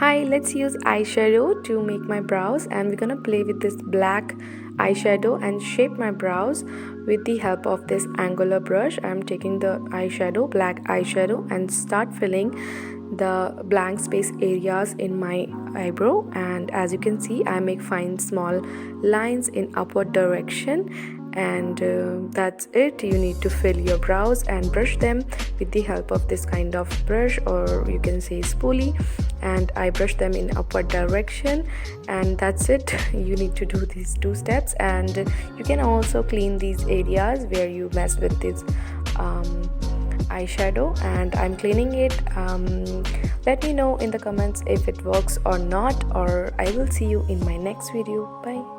Hi, let's use eyeshadow to make my brows, and we're gonna play with this black eyeshadow and shape my brows with the help of this angular brush. I'm taking the eyeshadow, black eyeshadow, and start filling the blank space areas in my eyebrow. And as you can see, I make fine small lines in upward direction, and that's it. You need to fill your brows and brush them with the help of this kind of brush, or you can say spoolie, and I brush them in upward direction, and that's it. You need to do these two steps, and you can also clean these areas where you mess with this eyeshadow, and I'm cleaning it. Let me know in the comments if it works or not, or I will see you in my next video. Bye.